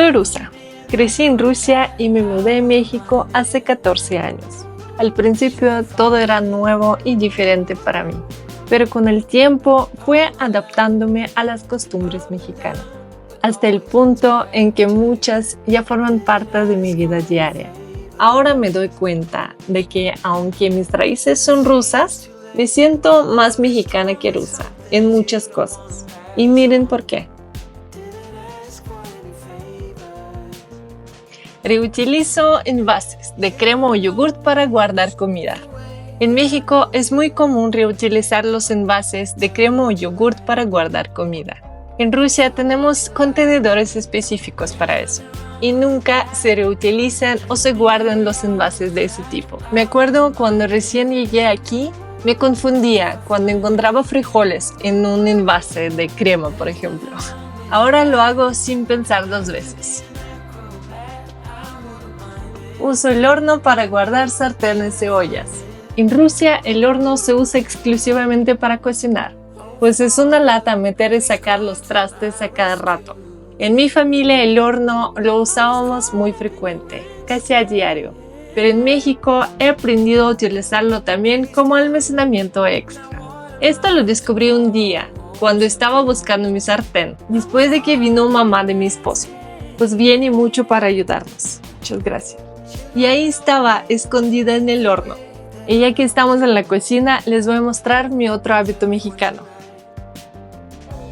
Soy rusa. Crecí en Rusia y me mudé a México hace 14 años. Al principio todo era nuevo y diferente para mí, pero con el tiempo fui adaptándome a las costumbres mexicanas, hasta el punto en que muchas ya forman parte de mi vida diaria. Ahora me doy cuenta de que aunque mis raíces son rusas, me siento más mexicana que rusa en muchas cosas. Y miren por qué. Reutilizo envases de crema o yogurt para guardar comida. En México es muy común reutilizar los envases de crema o yogurt para guardar comida. En Rusia tenemos contenedores específicos para eso y nunca se reutilizan o se guardan los envases de ese tipo. Me acuerdo cuando recién llegué aquí, me confundía cuando encontraba frijoles en un envase de crema, por ejemplo. Ahora lo hago sin pensar dos veces. Uso el horno para guardar sartenes y ollas. En Rusia el horno se usa exclusivamente para cocinar, pues es una lata meter y sacar los trastes a cada rato. En mi familia el horno lo usábamos muy frecuente, casi a diario, pero en México he aprendido a utilizarlo también como almacenamiento extra. Esto lo descubrí un día, cuando estaba buscando mi sartén, después de que vino mamá de mi esposo. Pues viene mucho para ayudarnos. Muchas gracias. Y ahí estaba, escondida en el horno. Y ya que estamos en la cocina, les voy a mostrar mi otro hábito mexicano.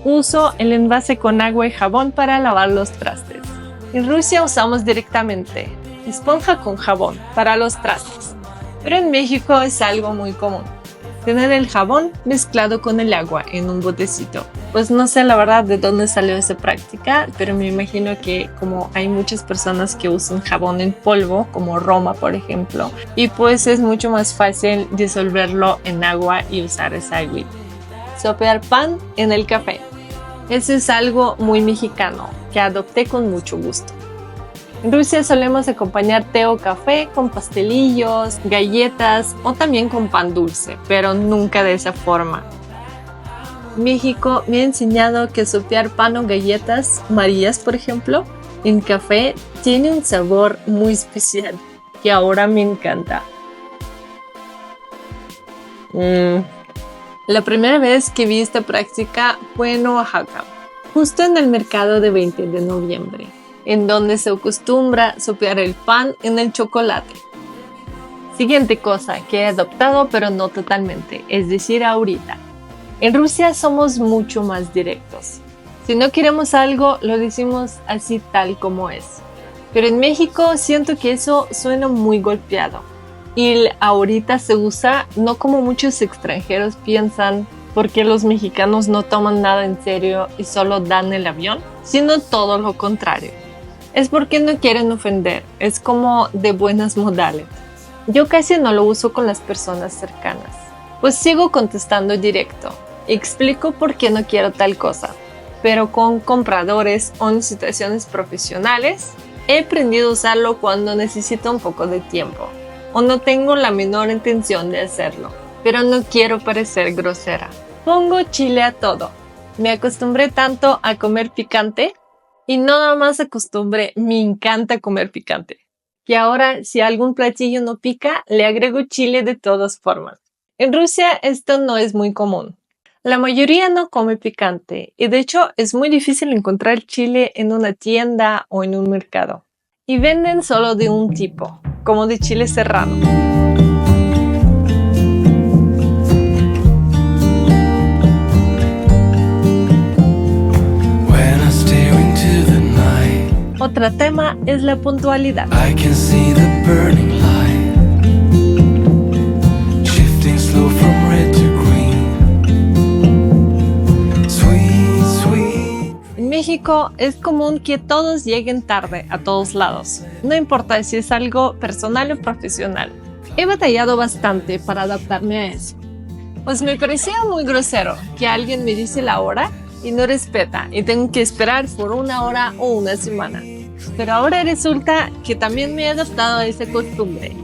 Uso el envase con agua y jabón para lavar los trastes. En Rusia usamos directamente esponja con jabón para los trastes, pero en México es algo muy común. Tener el jabón mezclado con el agua en un botecito. Pues no sé la verdad de dónde salió esa práctica, pero me imagino que como hay muchas personas que usan jabón en polvo, como Roma por ejemplo, y pues es mucho más fácil disolverlo en agua y usar esa agua. Sopear pan en el café. Eso es algo muy mexicano que adopté con mucho gusto. En Rusia solemos acompañar té o café con pastelillos, galletas o también con pan dulce, pero nunca de esa forma. México me ha enseñado que sopear pan o galletas Marías, por ejemplo, en café tiene un sabor muy especial que ahora me encanta. La primera vez que vi esta práctica fue en Oaxaca, justo en el mercado de 20 de noviembre. En donde se acostumbra sopear el pan en el chocolate. Siguiente cosa que he adoptado, pero no totalmente, es decir, ahorita. En Rusia somos mucho más directos. Si no queremos algo, lo decimos así tal como es. Pero en México siento que eso suena muy golpeado. Y el ahorita se usa no como muchos extranjeros piensan, porque los mexicanos no toman nada en serio y solo dan el avión, sino todo lo contrario. Es porque no quieren ofender, es como de buenas modales. Yo casi no lo uso con las personas cercanas, pues sigo contestando directo. Explico por qué no quiero tal cosa, pero con compradores o en situaciones profesionales, he aprendido a usarlo cuando necesito un poco de tiempo, o no tengo la menor intención de hacerlo, pero no quiero parecer grosera. Pongo chile a todo. Me acostumbré tanto a comer picante, y no nada más acostumbré, me encanta comer picante. Y ahora, si algún platillo no pica, le agrego chile de todas formas. En Rusia esto no es muy común. La mayoría no come picante y de hecho es muy difícil encontrar chile en una tienda o en un mercado. Y venden solo de un tipo, como de chile serrano. Otro tema es la puntualidad. En México es común que todos lleguen tarde a todos lados, no importa si es algo personal o profesional. He batallado bastante para adaptarme a eso, pues me parecía muy grosero que alguien me dice la hora y no respeta y tengo que esperar por una hora o una semana. Pero ahora resulta que también me he adaptado a esa costumbre.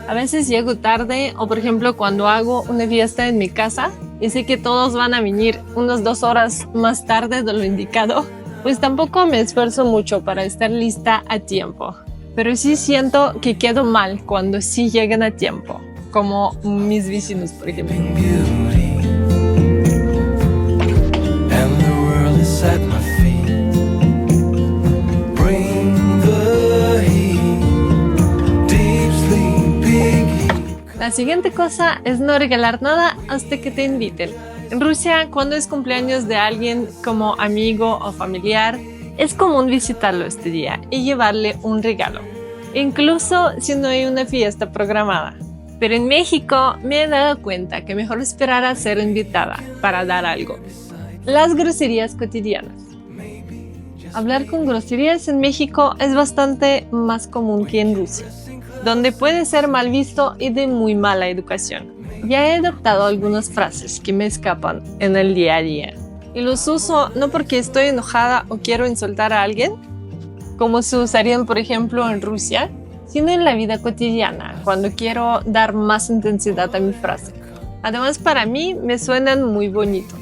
A veces llego tarde o por ejemplo cuando hago una fiesta en mi casa, y sé que todos van a venir unas 2 horas más tarde de lo indicado, pues tampoco me esfuerzo mucho para estar lista a tiempo. Pero sí siento que quedo mal cuando sí llegan a tiempo, como mis vecinos, por ejemplo. La siguiente cosa es no regalar nada hasta que te inviten. En Rusia, cuando es cumpleaños de alguien como amigo o familiar, es común visitarlo este día y llevarle un regalo, incluso si no hay una fiesta programada. Pero en México me he dado cuenta que mejor esperar a ser invitada para dar algo. Las groserías cotidianas. Hablar con groserías en México es bastante más común que en Rusia, donde puede ser mal visto y de muy mala educación. Ya he adoptado algunas frases que me escapan en el día a día y los uso no porque estoy enojada o quiero insultar a alguien, como se usarían por ejemplo en Rusia, sino en la vida cotidiana, cuando quiero dar más intensidad a mi frase. Además, para mí me suenan muy bonito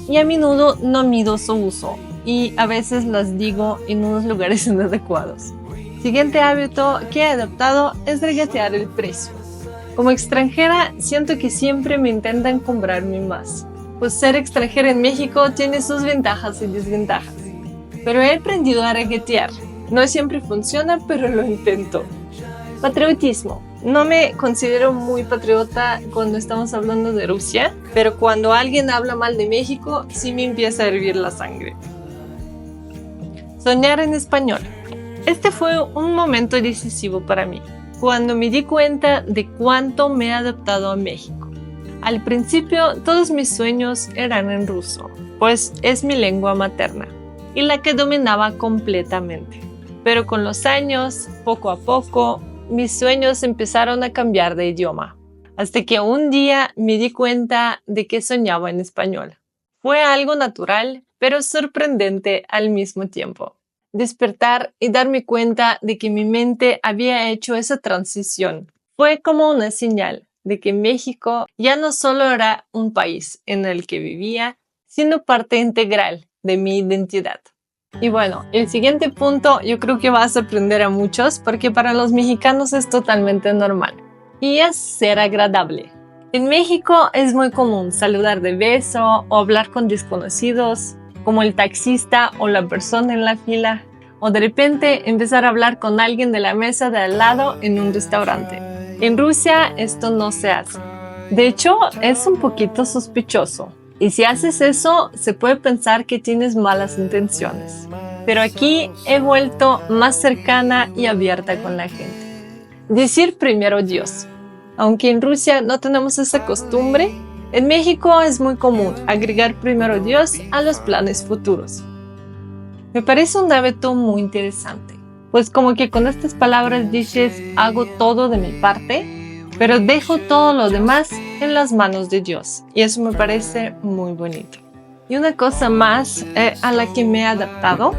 y a menudo no mido su uso y a veces las digo en unos lugares inadecuados. Siguiente hábito que he adoptado es regatear el precio. Como extranjera, siento que siempre me intentan cobrarme más, pues ser extranjera en México tiene sus ventajas y desventajas. Pero he aprendido a regatear. No siempre funciona, pero lo intento. Patriotismo. No me considero muy patriota cuando estamos hablando de Rusia, pero cuando alguien habla mal de México, sí me empieza a hervir la sangre. Soñar en español. Este fue un momento decisivo para mí, cuando me di cuenta de cuánto me he adaptado a México. Al principio, todos mis sueños eran en ruso, pues es mi lengua materna y la que dominaba completamente. Pero con los años, poco a poco, mis sueños empezaron a cambiar de idioma, hasta que un día me di cuenta de que soñaba en español. Fue algo natural, pero sorprendente al mismo tiempo. Despertar y darme cuenta de que mi mente había hecho esa transición fue como una señal de que México ya no solo era un país en el que vivía, sino parte integral de mi identidad. Y bueno, el siguiente punto yo creo que va a sorprender a muchos porque para los mexicanos es totalmente normal y es ser agradable. En México es muy común saludar de beso o hablar con desconocidos, como el taxista o la persona en la fila, o de repente empezar a hablar con alguien de la mesa de al lado en un restaurante. En Rusia esto no se hace. De hecho, es un poquito sospechoso. Y si haces eso, se puede pensar que tienes malas intenciones. Pero aquí he vuelto más cercana y abierta con la gente. Decir primero Dios. Aunque en Rusia no tenemos esa costumbre, en México es muy común agregar primero Dios a los planes futuros. Me parece un hábito muy interesante, pues como que con estas palabras dices, hago todo de mi parte, pero dejo todo lo demás en las manos de Dios. Y eso me parece muy bonito. Y una cosa más a la que me he adaptado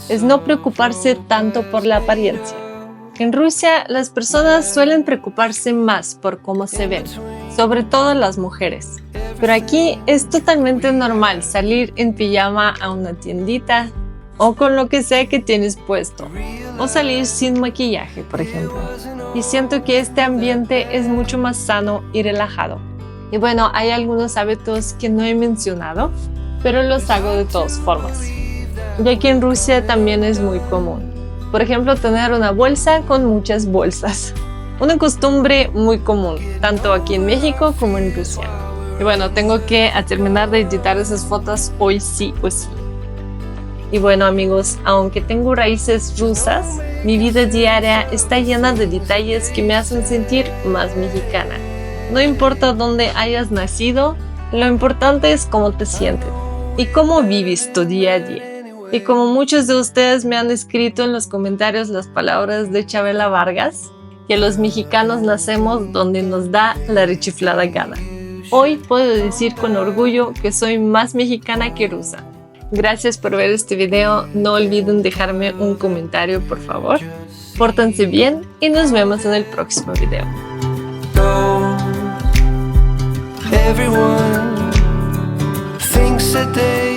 es no preocuparse tanto por la apariencia. En Rusia, las personas suelen preocuparse más por cómo se ven, sobre todo las mujeres. Pero aquí es totalmente normal salir en pijama a una tiendita o con lo que sea que tienes puesto, o salir sin maquillaje, por ejemplo. Y siento que este ambiente es mucho más sano y relajado. Y bueno, hay algunos hábitos que no he mencionado, pero los hago de todas formas. Ya que en Rusia también es muy común. Por ejemplo, tener una bolsa con muchas bolsas. Una costumbre muy común, tanto aquí en México como en Rusia. Y bueno, tengo que terminar de editar esas fotos hoy sí o sí. Y bueno amigos, aunque tengo raíces rusas, mi vida diaria está llena de detalles que me hacen sentir más mexicana. No importa dónde hayas nacido, lo importante es cómo te sientes y cómo vives tu día a día. Y como muchos de ustedes me han escrito en los comentarios las palabras de Chabela Vargas, que los mexicanos nacemos donde nos da la rechiflada gana. Hoy puedo decir con orgullo que soy más mexicana que rusa. Gracias por ver este video, no olviden dejarme un comentario por favor. Pórtense bien y nos vemos en el próximo video. Everyone ese te